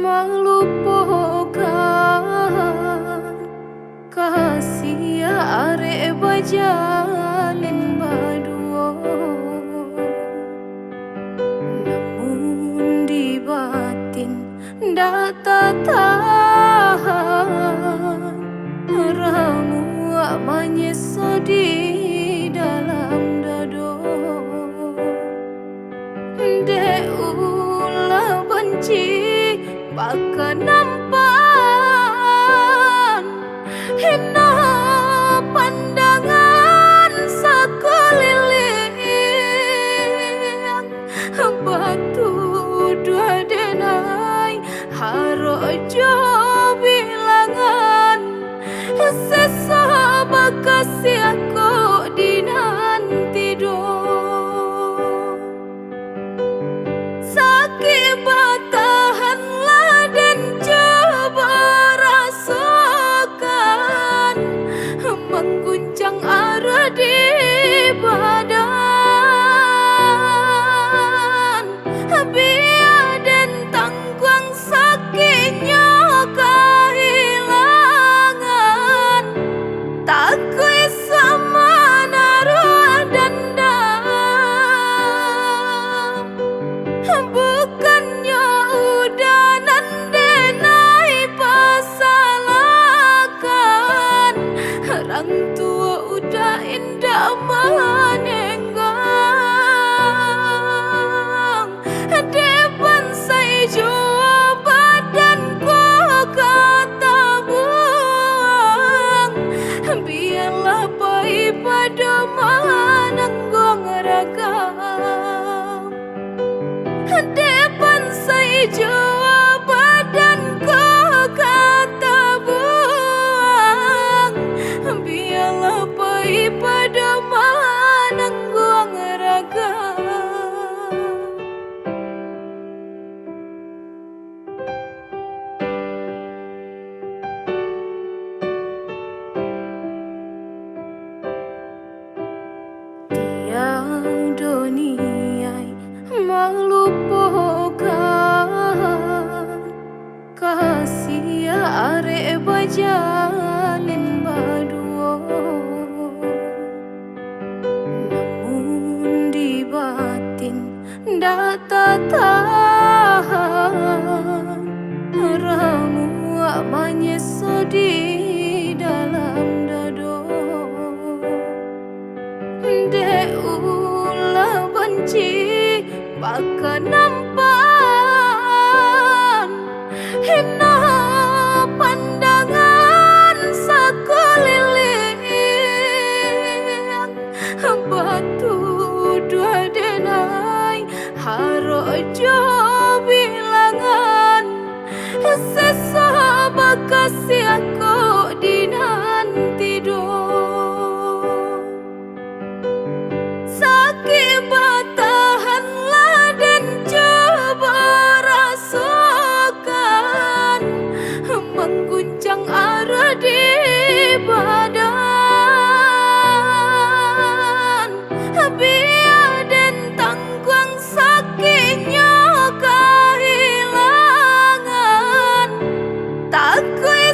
melupakan kasih arek bajalin baduo, namun di batin ndak tahan ramu menyeso di dalam dado. Dek ulah benci baka nampan hina pandangan sekeliling, batu dua denai harojo bilangan sesa bakasi aku di nanti do. Sakit batahanlah dan coba rasakan mengguncang arah di badan, biar dan tangguang sakitnya kehilangan. Takui sama naruh dendam, bukannya udah nandenai pasalahkan. Orang tua udah indah menenggang, depan saya jua badanku kata buang. Biarlah bayi pada menanggung ragam, depan saya jua badanku kata buang. Biarlah bayi pada menanggung ragam. Tiang dunia melupakan kasih arek bajalin baduo, namun di batin ndak tahan ramu menyeso di dalam dado. Dek ulah benci baka nampan hina pandangan sekeliling, batu dua denai harojo bilangan sesa bakasi aku di nanti do. Sakit batahanlah dan coba rasakan mengguncang arah di badan, biar dan tangguang sakitnya kehilangan. Takui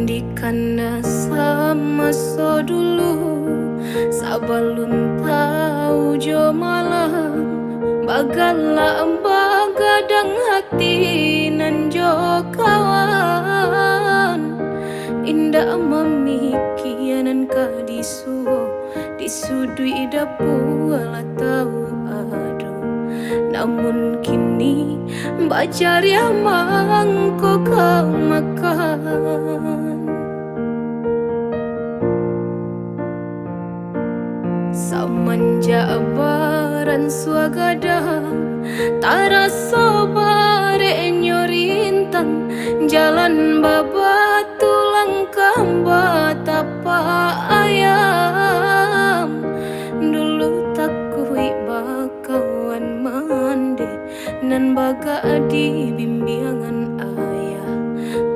di kana sama so dulu sabalun tahu jo malam bagala bagadang hati nan jo kawan indah mamikianan ka disudui dapu ala tahu aduh namun kini bacar ya mangko kau makan samanja baran suagadang taraso bare nyorintan jalan babatu langkah batapa ayam dulu takui bakawan mande nan baga di bimbingan ayah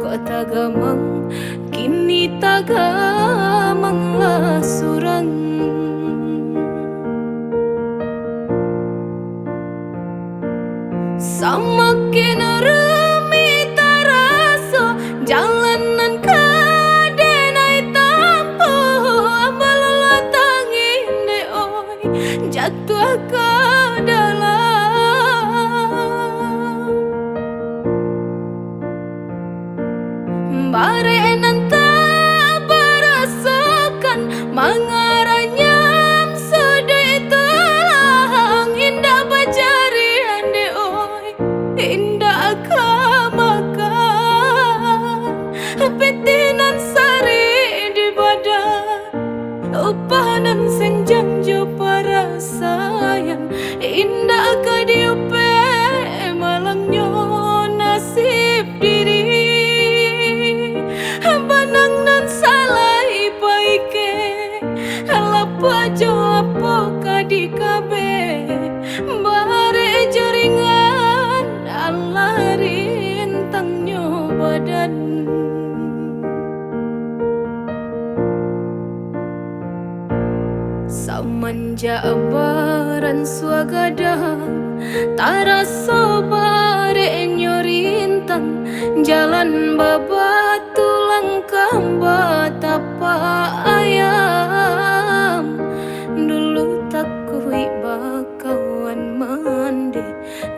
kok tagamang kini tagamang lah surang samakin rumi taraso jalanan kadenai tampo abalala tangin de oi jatuh ke dalam bare nanta barasokan mangaranya sedih tulang indah bajarian de oi indah kamakan petinan sari di badan upanan senjang jo para sayang indah ka diupe malangnya nasib diri banang nan salai paike halapa jo apo ka di kabe bare jaringan alarin tangnyo badan samanja baran suagadang taraso bare nyorintan jalan babatu langkah batapa ayam dulu takui bakawan mande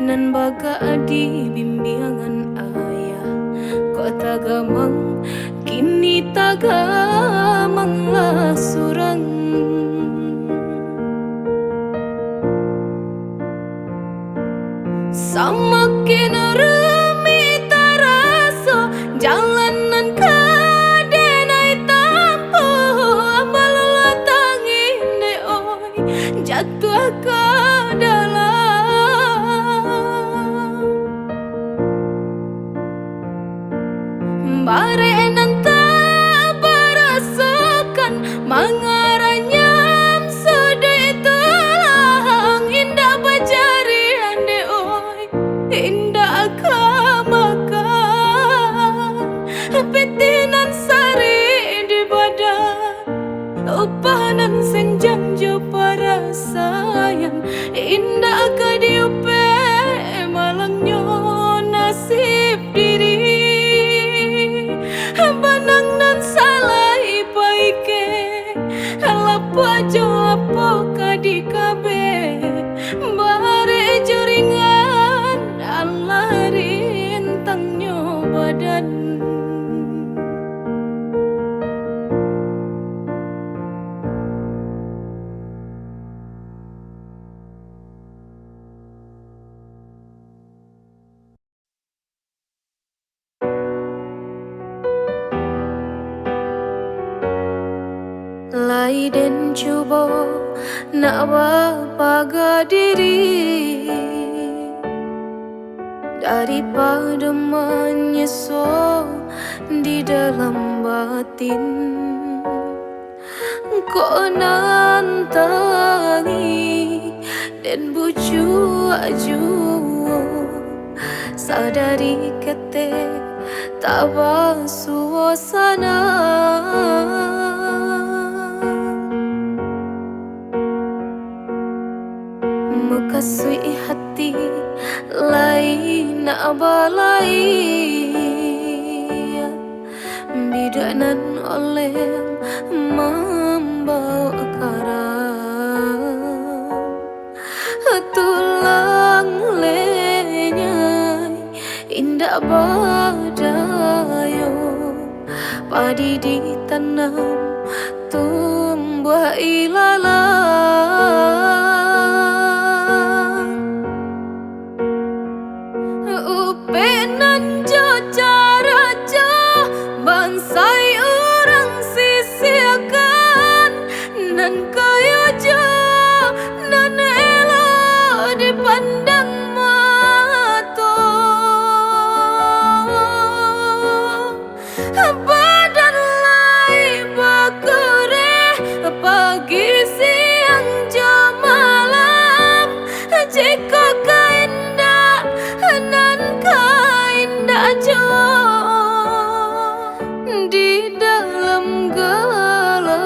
nan baga di bimbingan ayah kok tagamang kini tagamang lah surang samakin rumi taraso jalanan kadenai tampo abalala tangin de oi jatuh ke dalam bare nanta barasokan mangaranya sedih tulang indah bajarian de oi indah kamakan petinan sari di badan upanan senjang jo para sayang indah ka diupe malangnya nasib diri banang nan salai paike halapa jo apo ka di kabe bare jaringan alarin tangnyo badan lai den cubo nak baga diri daripada menyesal di dalam batin kau nantangi dan bucu aju sadari kete tabah suasana mekasui hati lain nak balai bidanan oleh membawa karam tulang lenyai indah badayo padi ditanam tumbuh ilalang upenan jo cara jo bansai orang sisiakan nan kaya jo nan elo dipandang mata badan lai bakure pagi siang jo malam jika kainda nan kainda jo di dalam gala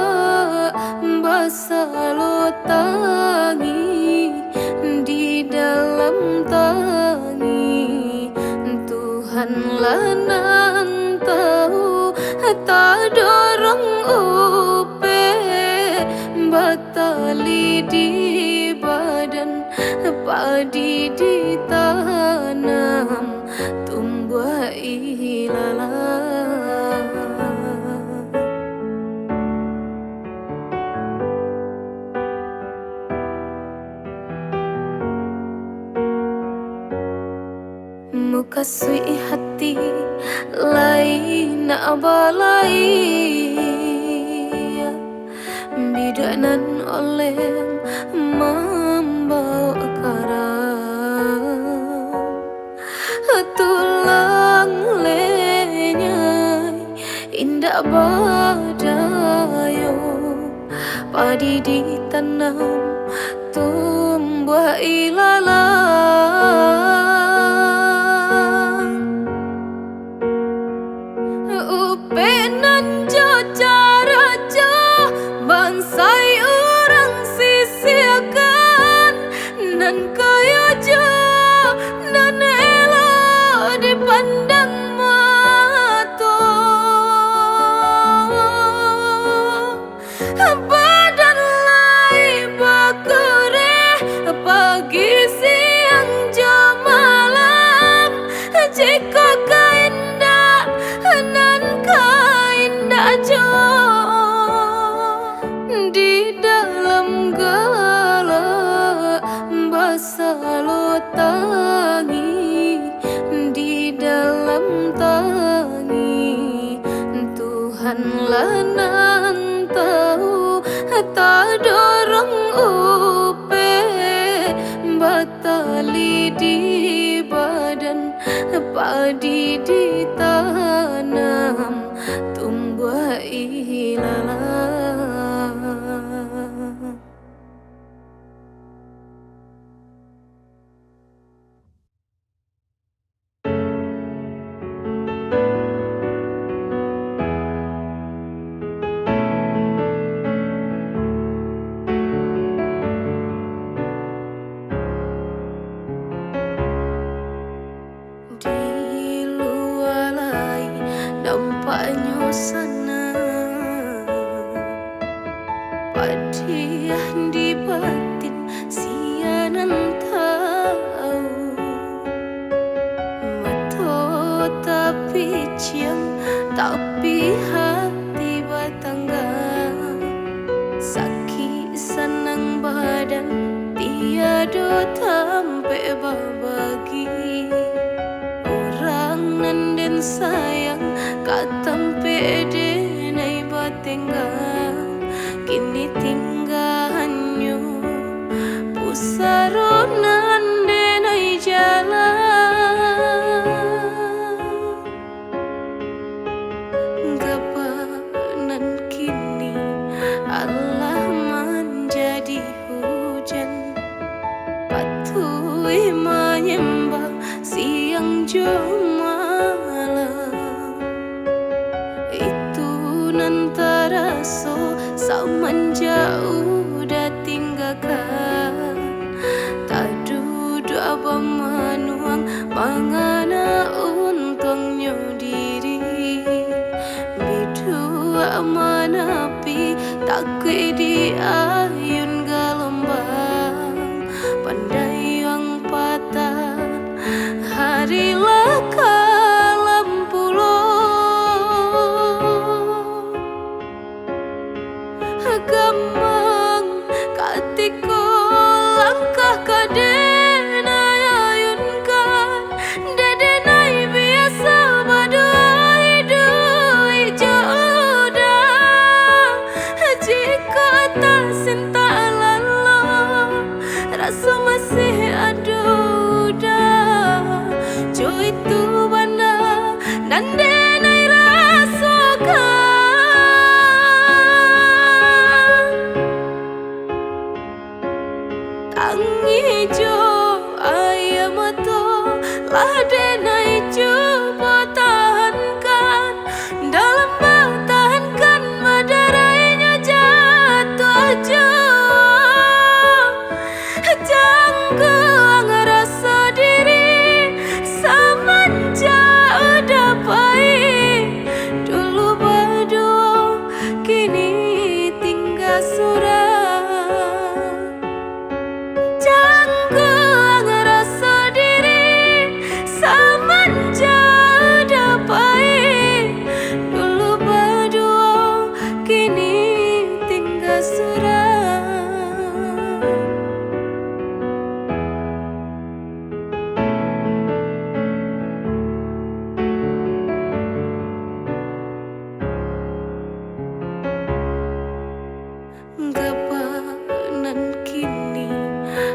basalo tangi di dalam tangi Tuhan lanan tahu tak dorong upe batali di badan padi ditanam tumbuh ilalang muka sui hati lain nak balai bidanan oleh membawa karam tulang lenyai indah badayo padi ditanam tumbuh ilalang upenan jo cara jo bansai orang sisiakan nan kaya jo nan elo dipandang mata badan lai bakure pagi siang jo malam jika kainda nan kainda jo di dalam gala basalo tangi di dalam tangi Tuhan lanan tahu tak dorong upe batali di badan padi ditanam tumbuh ilalang di luar lai nampaknya sana padiah di batin sianan tahu mato tapi ciam tapi hati batangga sakit senang badan tiada tampe babagi orang nanden sayang katampe denai batenggang kini tinggalnya pusaro nandenai jalan gapanan kini Allah menjadi hujan patuhi menyembah siang malam itu nan teraso saman jauh dah tinggalkan tak duduk abang manuang mangana untungnya diri bidu amanapi takui di ayun gelombang pandai yang patah harilah kalam pulau gamang katiko langkah kadena ayunkan dedenai biasa badai dui jodoh jika tak cinta lalu rasa masih ada jo itu mana dan denai rasakan tangi jo ayam atau ladenai coba tahankan dalam bertahankan madarainya jatuh jo janggung rasa diri samanja udah baik dulu berdua kini tinggal surat janggung rasa diri samanja udah baik dulu berdua kini tinggal surat Gapanan kini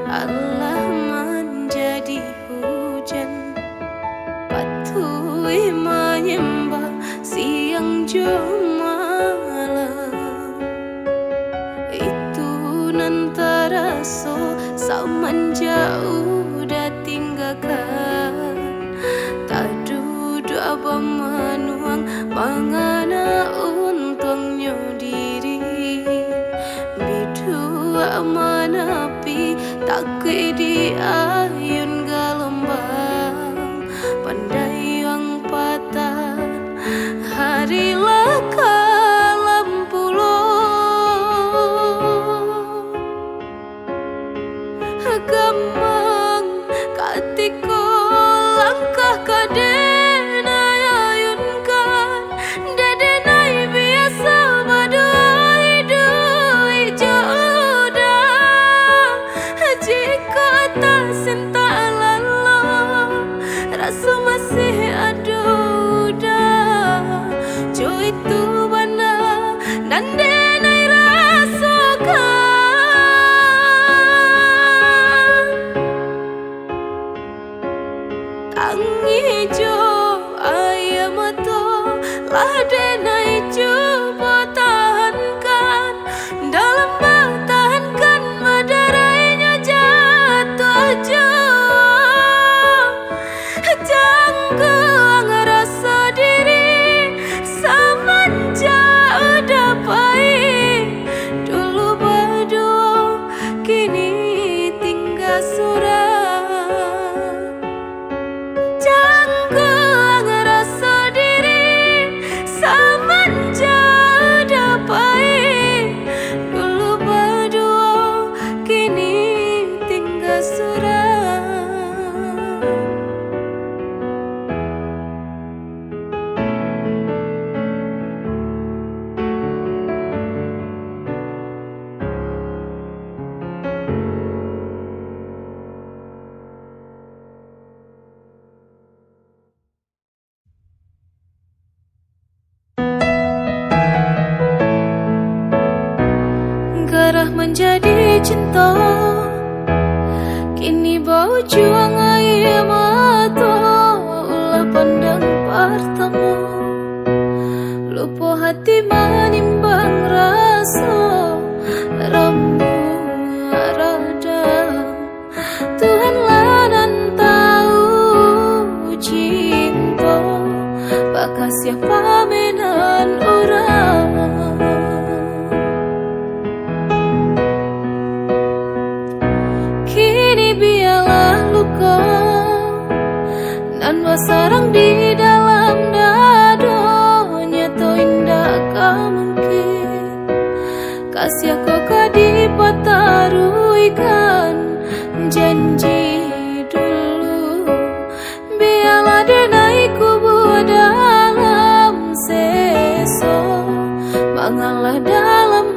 Allah menjadi hujan patuhi menyembah siang jo malam itu nantara so samanja udah tinggalkan tak duduk abang manuang mangana untungnya diri bidua amanapi takui di ayun gelombang pandai yang patah harilah kalam pulau gamang katiko langkah kadena ayunkan dedenai biasa badai dui jodoh jika tak cinta lalu rasa masih ada jo itu mana dan denai rasakan tangi jo ayam atau ladenai coba tahankan dalam bertahankan madarainya jatuh jo janggung rasa diri samanja udah baik dulu berdua kini tinggal surat janggung rasa diri samanja udah baik dulu berdua kini tinggal surat gerah menjadi cinta kini bau juang air mata ulah pandang pertama lupa hati menimbang rasa rambu radam Tuhan lanan tahu cinta bakal siapa menan orang luka dan wasarang di dalam dada nyata indah kamu mengalah dalam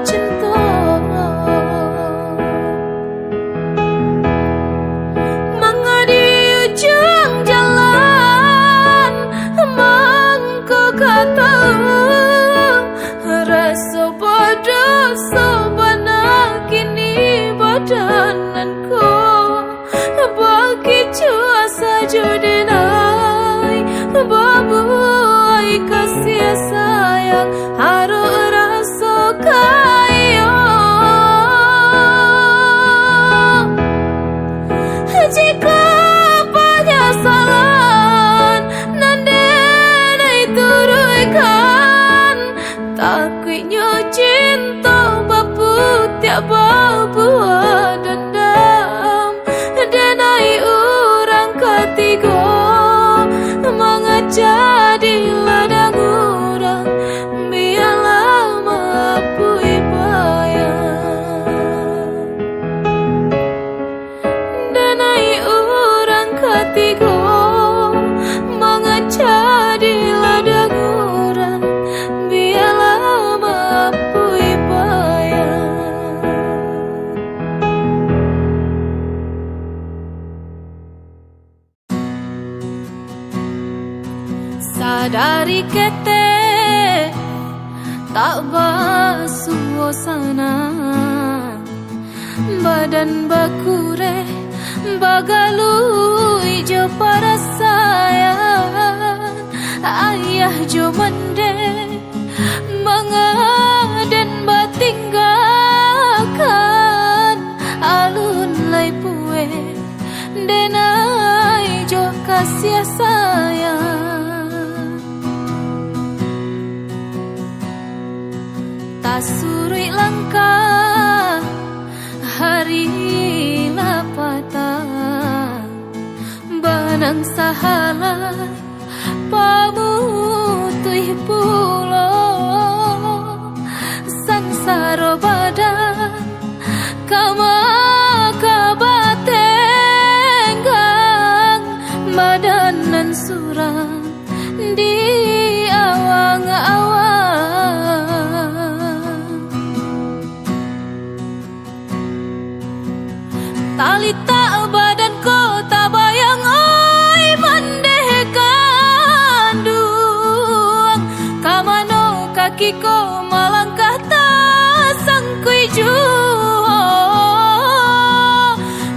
cinta. Mengadi ujung jalan mangko kata rasa bodoh sobana kini badananku bagi cua saja denai babu ai kasih sayang harus rasa kaya. Jika penyesalan nandenai turunkan takutnya cinta bapu tiaba buat dendam denai orang ketiga mengajadi ladang orang biarlah mapui bayang denai orang ketiga mengajadi ladang orang biarlah mapui bayang. Sadari kete tak basuasana badan bakure bagalui jo para sayang ayah jo mande mengaden batinggalkan alun lai pue denai jo kasih sayang. Surui langkah hari lapata banang sahala pamutui pulo sansaro badan kama kabatenggang badanan surang di awang-awang talita badan kota bayang oi mandehekan duang kamano kaki ko malangkah ta sangkui juang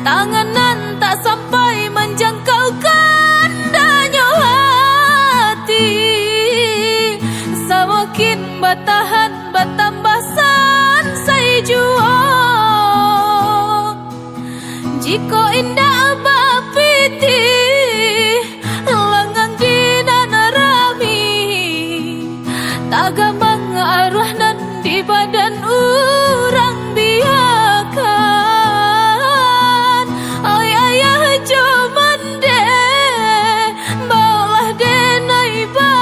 tanganan tak sampai menjangkau kandanya hati semakin batahan batambasan saya juang. Jiko indah bapiti lengang dinanarami tagamang arwah nan di badan urang biakan oi ayah jomande balah denai ba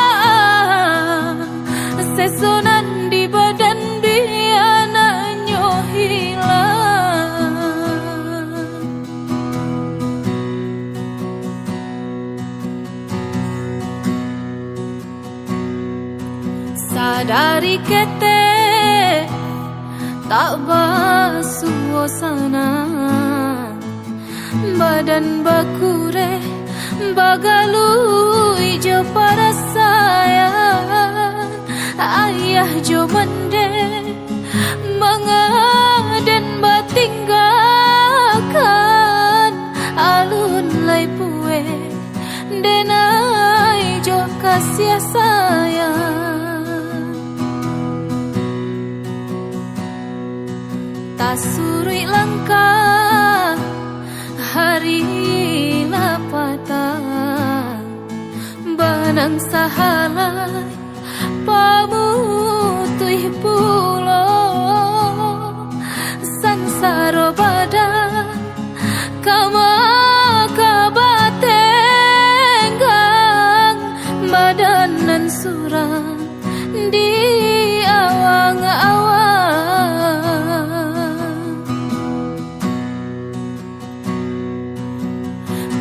sesonan di badan biana nyohilang. Sadari kete tak basuasana badan bakure bagalui jo para sayang ayah jo mande mengaden batinggalkan alun lai pue denai jo kasih sayang. Surui langkah hari lapata banang sahala pamutui pulo sansaro badan kama kabatenggang badanan surang di awang-awang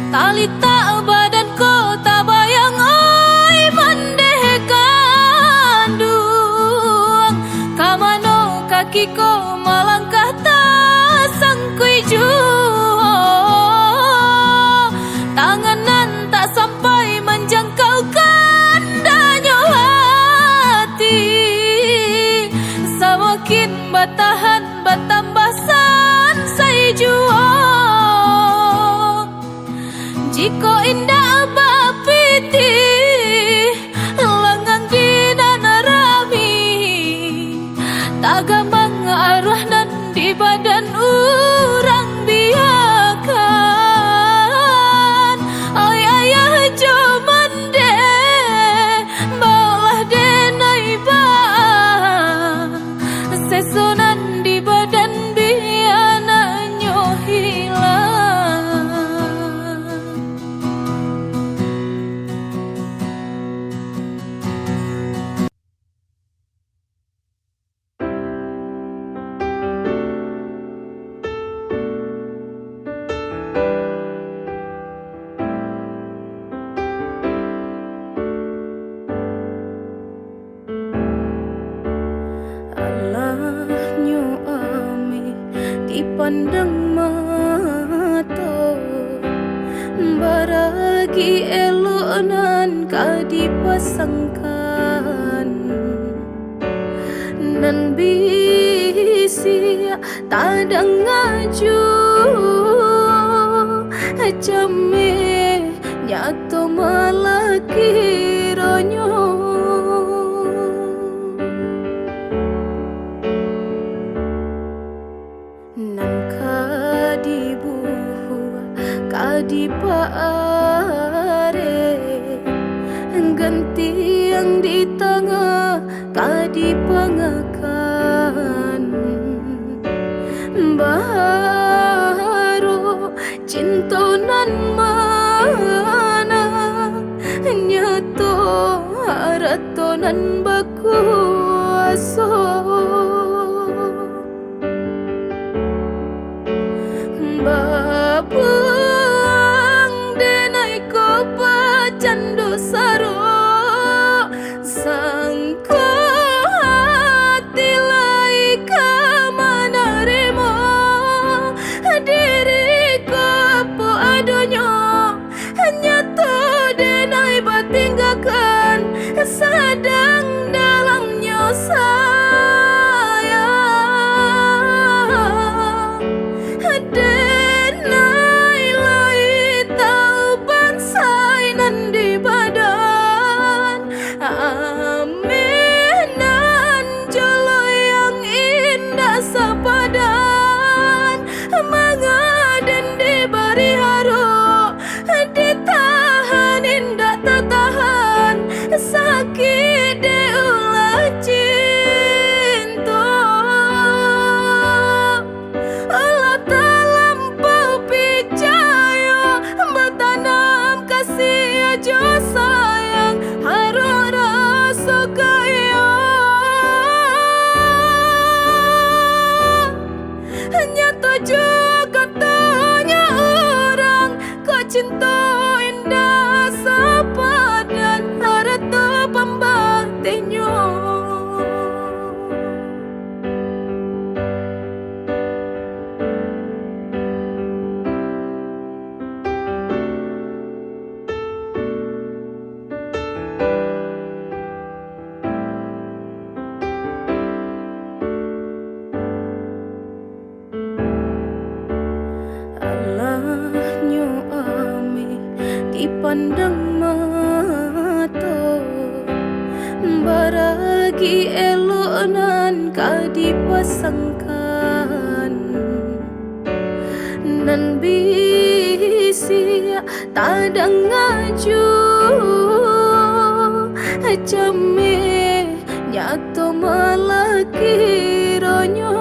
talita badan kota bayang oi mandehekan duang kiko malangkah ta sangkui juo, tanganan tak sampai menjangkau kandanya hati. Semakin bertahan bertambah sansai juo, jika indah bapiti langang dinanarami, tak gamang arwah nan di badan urang biakan. Oi ayah jomande balah denai ba sesonan di badan biana nyo hilang. Allahnya ami dipandang mata, baragi elonan kadipasangkan, nan bisi tadang ngaju jame nyato malah kironyo. Nan kadibuhu kadipaare, ganti yang di tengah kadipangakan, baru cintonan mana nyato haratonan bakuaso. Babang denai ko pacando saro, sangko hati lai kamana remo, diri ko po adonyo nyato denai batinggakan, sadang dalamnya sayang. Denai lai tau bansai nan di badan, aminan jolo yang indah sepadan, mangaden di bari haro, ditahan indah tertahan, sakit diulah cinta. Allah terlampau percaya, bertanam kasih aja sayang, harap rasa kaya. Nyata juga tanya orang, kau cinta indah sepadan, harap pembatinyo. Allahnya ami dipandang mata, baragi elonan kadipasangkan, nan bisi tadang ngaju jame nyato malah kironyo.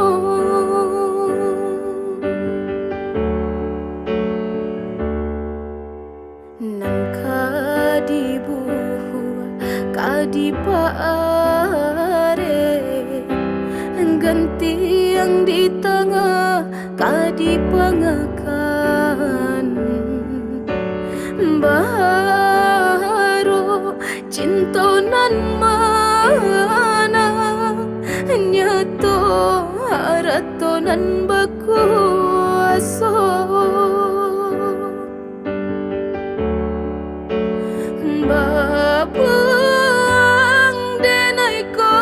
Nan kadibuhu kadipaare, ganti yang di tengah kadipangakan, baru cintonan mana nyato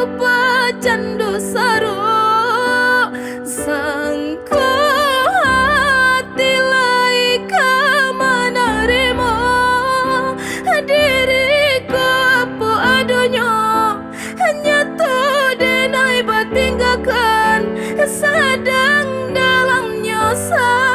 pecandu saruk sangko hati laika menerima diriku apa adanya hanya tuh denai bertinggalkan sedang dalamnya sayang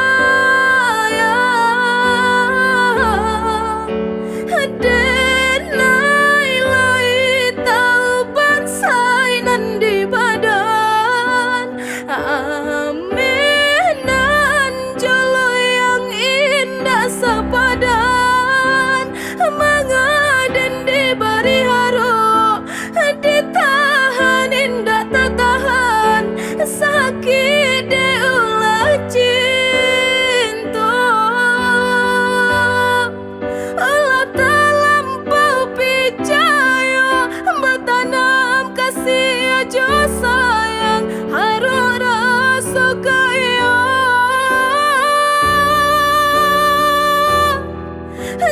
denai lai tahu bansai nan di badan aminan jolo yang indah sepadan mengaden di bari haro ditahan indah tertahan sakit diulah cinta ulah terlampau percaya bertanam kasih aja sayang harus rasa kaya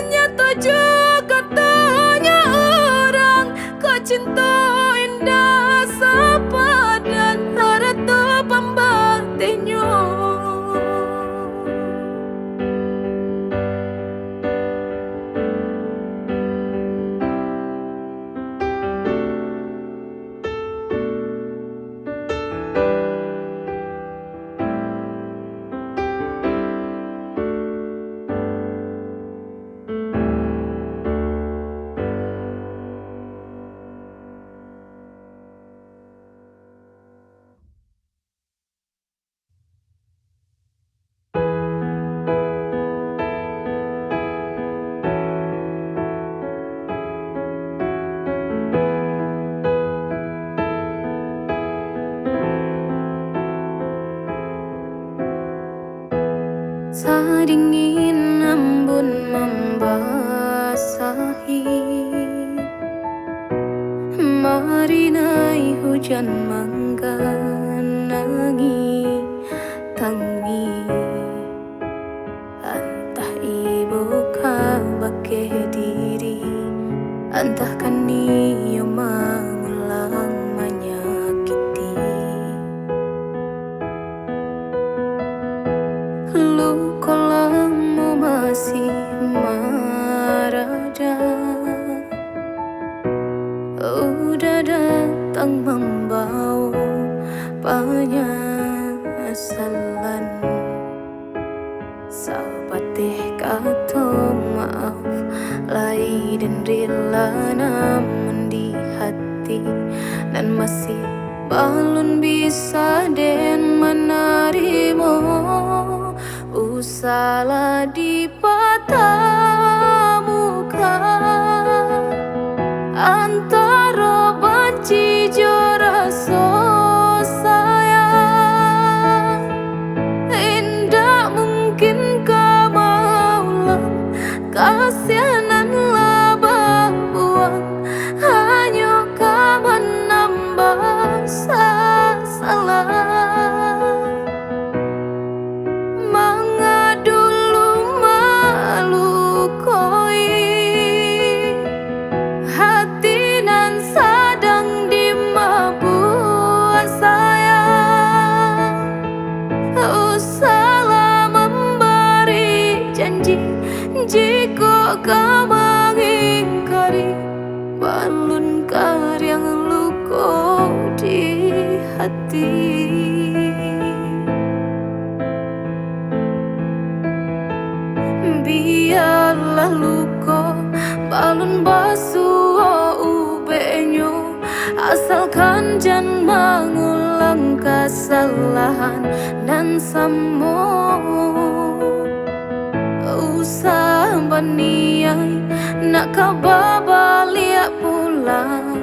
nyata juga tanya orang kau cinta indah sepadan harap tuh pembantinya. Dingin embun membasahi marinai hujan menggenangi tangi entah ibu kabake diri entah kan iyo mengulang menyakiti lu kolamu masih marada udah datang membawa penyesalan sapatih kata maaf lai dan rela namun di hati dan masih balon bisa den menerima usahlah di patah muka antara benci jo rasa sayang indah mungkin kau maulang kasihanan labah buang hanya kau menambah salah jika kau mengingkari balun kar yang luka di hati biarlah luka balun basuh ubenyo asalkan jangan mengulang kesalahan dan semua usah baniai nak kabar balik pulang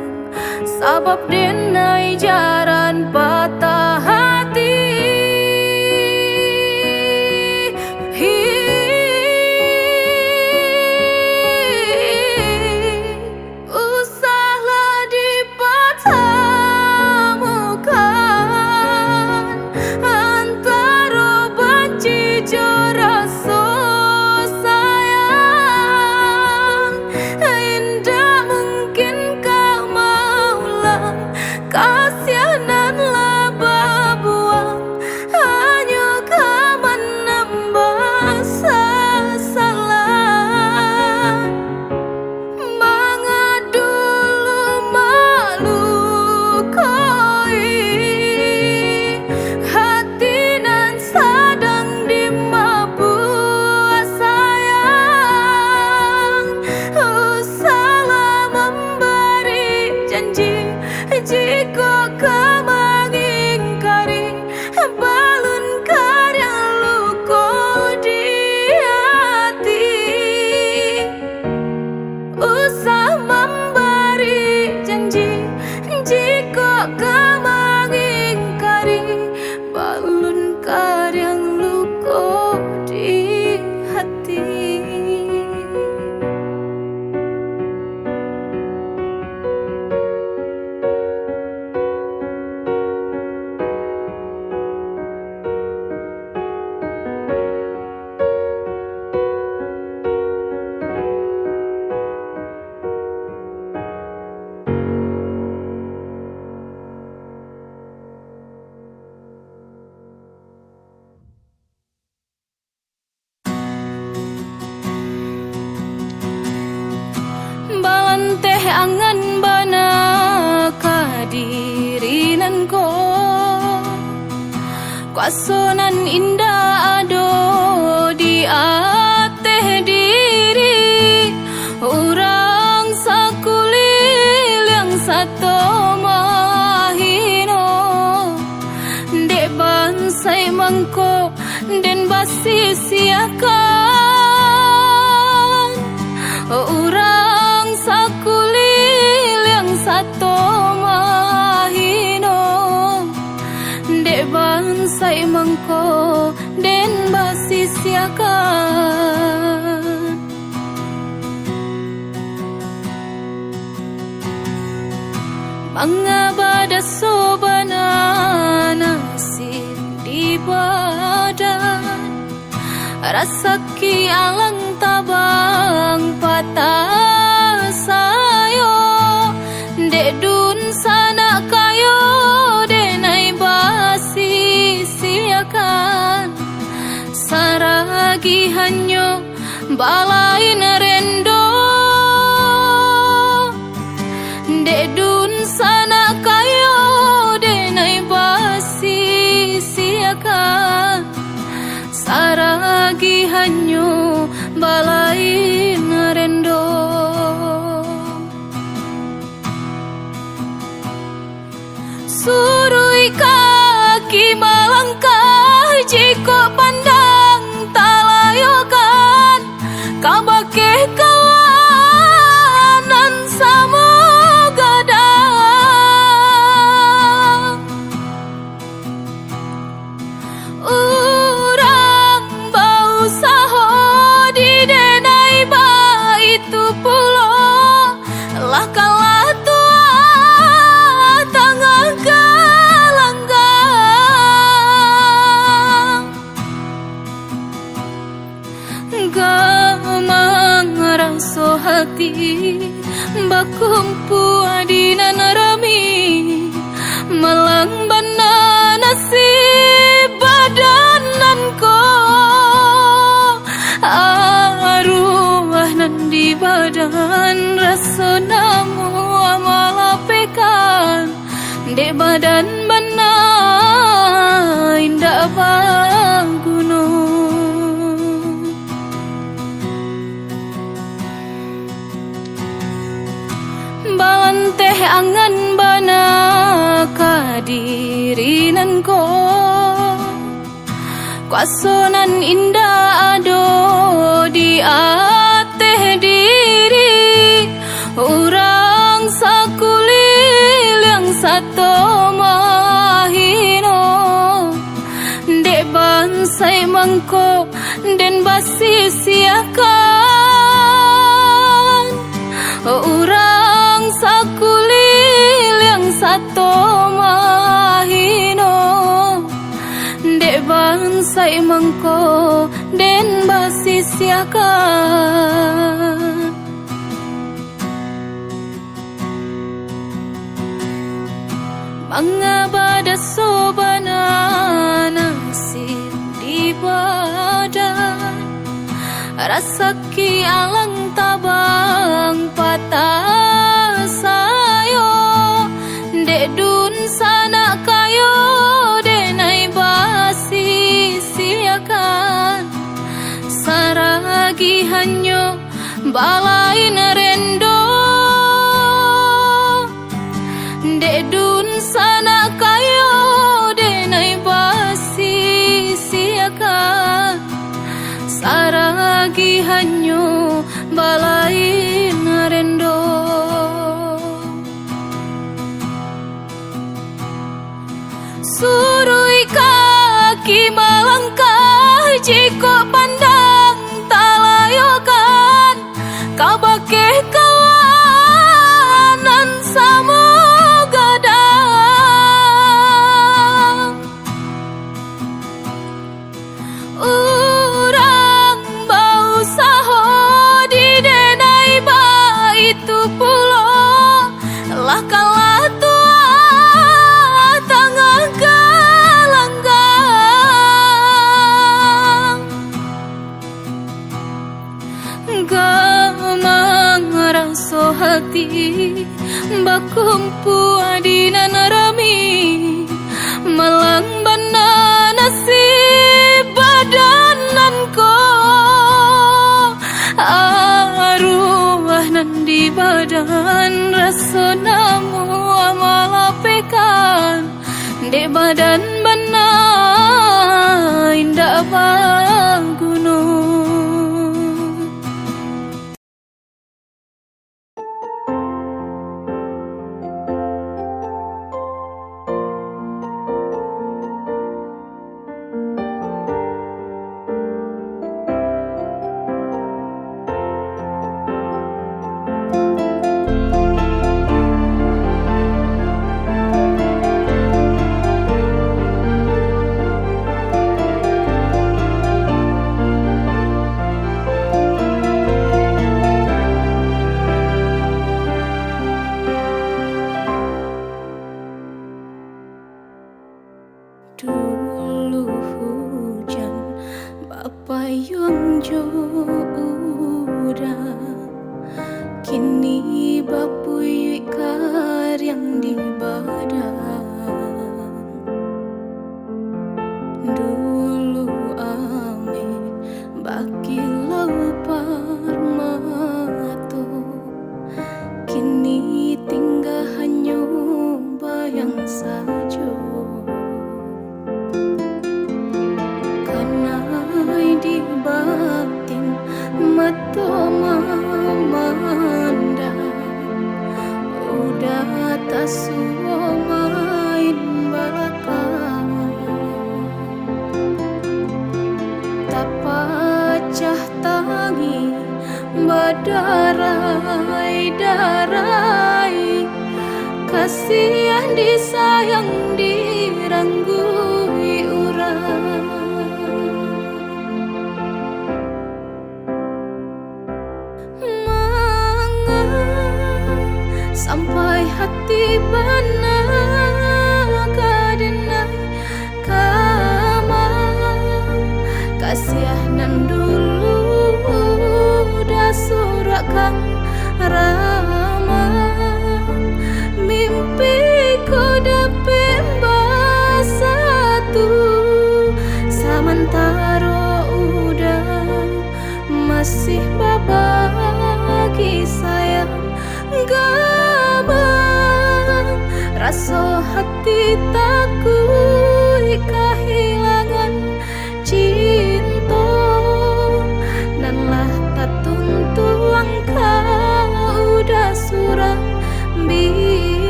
sabab denai jaran patah hati usahlah dipatamukan antara benci rasa sayang indah mungkin kau maulang kasihananlah babuang hanya kaman nambah sasalah mengadulu malu koi hati nan sadang dimabu sayang salah memberi janji jika kau mengingkari balun karya luka di hati usah memberi janji jika kau mengingkari balun karya luka di hati. Teh angan bana kadirinan ko kuasonan indah ado di ateh diri orang sakulit yang satu mahino dek bansai mangko den basi siakan orang sakulit yang satu mahino dek bansai mangko den basi siakan mangabada sobana nasib di badan rasaki alang tabang patah sayo dek dun sana kayo denai basi siakan saragi hanyo balai nerendo dek dun sana kayo denai basi siakan saragi hanyo balai nerendo surui kaki melangkah jika pandang talayokan kabake kawanan sama gadang urang bau saho di denai ba itu pulo lah kalah tua tengah galanggang gamang raso hati bakumpu adinan rami malang bana nasib badanan ko arwah nan di badan rasa namu amalapekan de badan bana indah baguno banteh angan bana kadirinan ko kuasonan indah ado di ateh diri orang sakulit yang satu mahino dek bansai mangko den basi siakan orang sakulit yang satu mahino dek bansai mangko den basi siakan mangabada sobana nasib di badan, rasaki alang tabang patah sayo, dek dun sana kayo denai basi siakan, saragi hanyo balai nerendo, dek dun sana kayo denai basi siakan, saragi hanyo balai nerendo. Surui kaki melangkah jika pandang talayokan, kabake kawanan samogadang, urang bau saho di denai ba itu pulo, lah kalah tua tangah galanggang, gamang raso hati bakumpu adina narami, malang bana nasib badanan ko, arwah nan di badan raso namu amalapekan, de badan bana indah bagunung. Dulu hujan bapayun jodoh, kini bapuyui karyang di badan. Dulu ame bakilau parmato, kini tinggal hanya bayang saja. Di batin mata mamanda, udah tak suo main balakang, tak pacah tangi badarai-darai, kasihan disayang diranggui urang. Sampai hati bana kadenai kama, kasihanan dulu dah surakan rama, mimpi ko dapet satu, sementara udah masih babagi sayang. Gamang rasa hati tak